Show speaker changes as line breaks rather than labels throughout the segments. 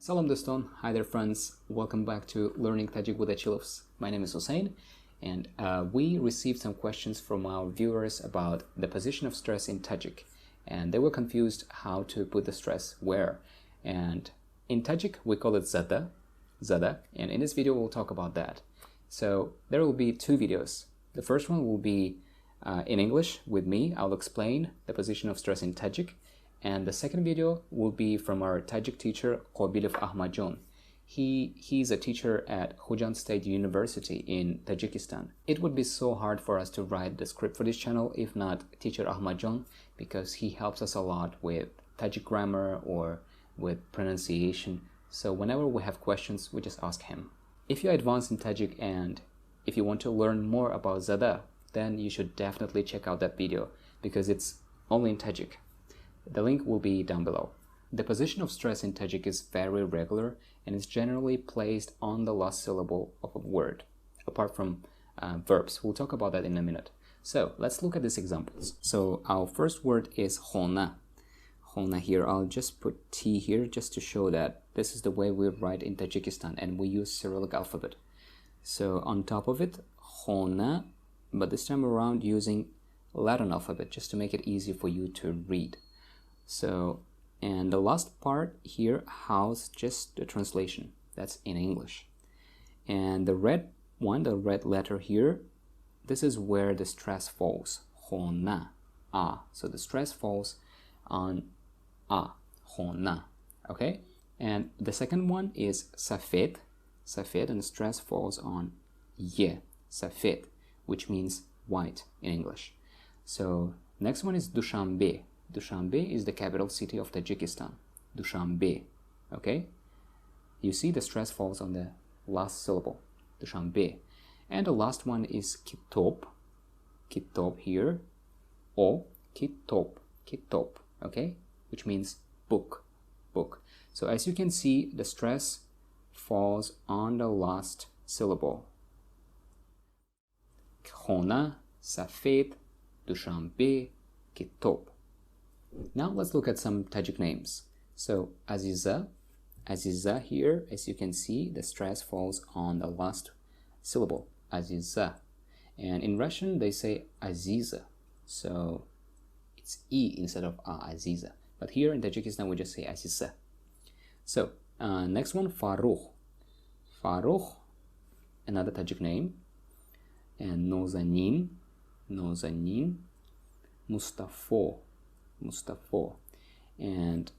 Salam doston, hi there friends, welcome back to Learning Tajik with Achilovs. My name is Hussein and we received some questions from our viewers about the position of stress in Tajik, and they were confused how to put the stress where. And in Tajik we call it Zada, and in this video we'll talk about that. So there will be two videos. The first one will be in English with me. I'll explain the position of stress in Tajik. And the second video will be from our Tajik teacher, Qobilov Ahmadjon. He's a teacher at Khojan State University in Tajikistan. It would be so hard for us to write the script for this channel if not teacher Ahmadjon, because he helps us a lot with Tajik grammar or with pronunciation. So whenever we have questions, we just ask him. If you're advanced in Tajik and if you want to learn more about Zada, then you should definitely check out that video because it's only in Tajik. The link will be down below. The position of stress in Tajik is very regular and is generally placed on the last syllable of a word, apart from verbs. We'll talk about that in a minute. So let's look at these examples. So our first word is khona. Khona here, I'll just put T here just to show that this is the way we write in Tajikistan and we use Cyrillic alphabet. So on top of it, khona, but this time around using Latin alphabet just to make it easy for you to read. So, and the last part here, house, just the translation, that's in English. And the red one, the red letter here, this is where the stress falls, khona, a. So the stress falls on a, khona, okay? And the second one is safed, and the stress falls on ye, safed, which means white in English. So next one is Dushanbe. Dushanbe is the capital city of Tajikistan. Dushanbe, okay? You see the stress falls on the last syllable, Dushanbe. And the last one is Kitop. Kitop here, or Kitop, okay? Which means book. So as you can see, the stress falls on the last syllable. Khona, Safed, Dushanbe, Kitop. Now let's look at some Tajik names. So Aziza here, as you can see, the stress falls on the last syllable, Aziza. And in Russian they say Aziza, so it's E instead of A, Aziza. But here in Tajikistan we just say Aziza. So next one, Farukh, another Tajik name. And Nozanin, Mustafa. And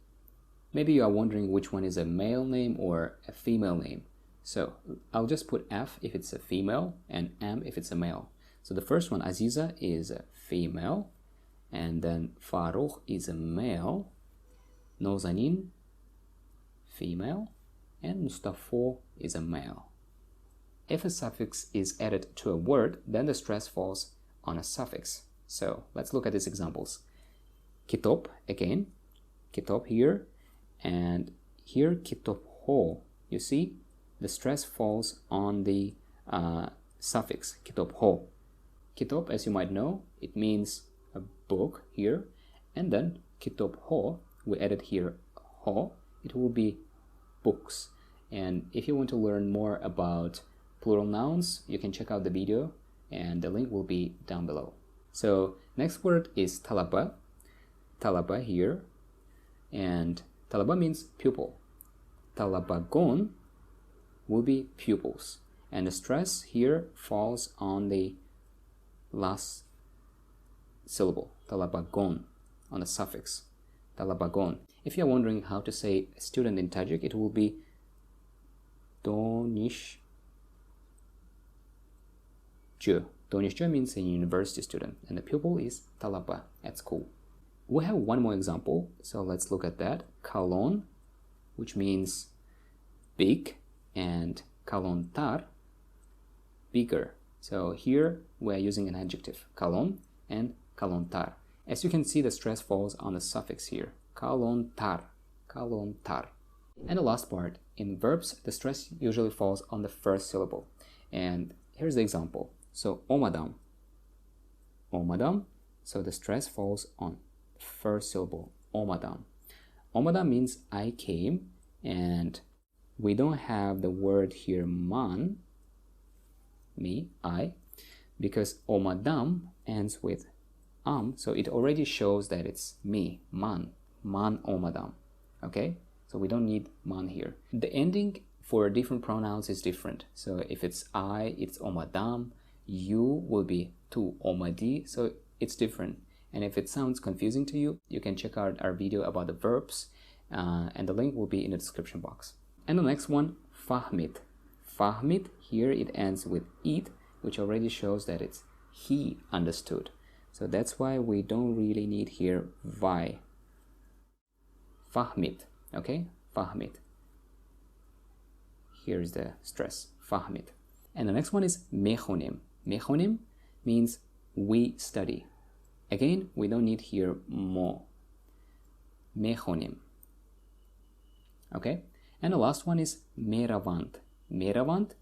maybe you are wondering which one is a male name or a female name. So I'll just put F if it's a female and M if it's a male. So the first one, Aziza, is a female, and then Farukh is a male, Nozanin, female, and Mustafa is a male. If a suffix is added to a word, then the stress falls on a suffix. So let's look at these examples. Kitop, again, Kitop here, and here Kitop ho. You see, the stress falls on the suffix, Kitop ho. Kitop, as you might know, it means a book here, and then Kitop ho, we added here ho, it will be books. And if you want to learn more about plural nouns, you can check out the video, and the link will be down below. So next word is talaba. Talaba here, and talaba means pupil. Talabagon will be pupils, and the stress here falls on the last syllable, talabagon, on the suffix, talabagon. If you're wondering how to say student in Tajik, it will be donishju. Donishju means a university student, and the pupil is talaba at school. We have one more example, so let's look at that. Kalon, which means big, and kalontar, bigger. So here we're using an adjective, kalon and kalontar. As you can see, the stress falls on the suffix here, kalontar. And the last part, in verbs, the stress usually falls on the first syllable. And here's the example. So omadam, so the stress falls on first syllable, omadam. Omadam means I came, and we don't have the word here man, me, I, because omadam ends with so it already shows that it's me, man omadam. Okay, so we don't need man here. The ending for different pronouns is different. So if it's I, it's omadam. You will be tu omadi, so it's different. And if it sounds confusing to you, you can check out our video about the verbs, and the link will be in the description box. And the next one, fahmit. Fahmit, here it ends with it, which already shows that it's he understood. So that's why we don't really need here vai. Fahmit, okay? Fahmit. Here's the stress, fahmit. And the next one is mechonim. Mechonim means we study. Again, we don't need here mo. Mechonim. Okay? And the last one is meravant. Meravant,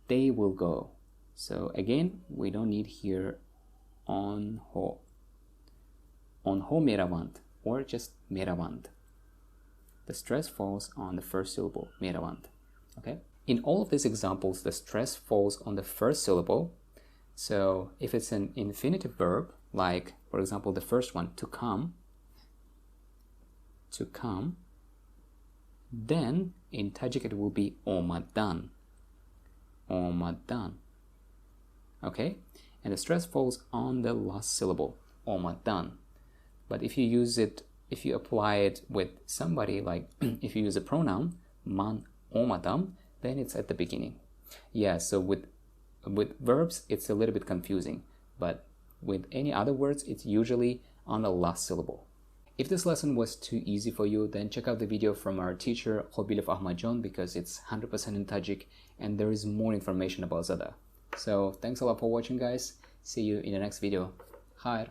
they will go. So again, we don't need here on ho meravant, or just meravant. The stress falls on the first syllable, meravant. Okay? In all of these examples, the stress falls on the first syllable. So if it's an infinitive verb, like for example the first one, to come, then in Tajik it will be omadan. Omadan. Okay? And the stress falls on the last syllable, omadan. But if you use it, if you apply it with somebody, like if you use a pronoun, man omadam, then it's at the beginning. Yeah, so with verbs, it's a little bit confusing, but with any other words, it's usually on the last syllable. If this lesson was too easy for you, then check out the video from our teacher, Khobilov Ahmadjon, because it's 100% in Tajik, and there is more information about Zada. So thanks a lot for watching, guys. See you in the next video. Khair.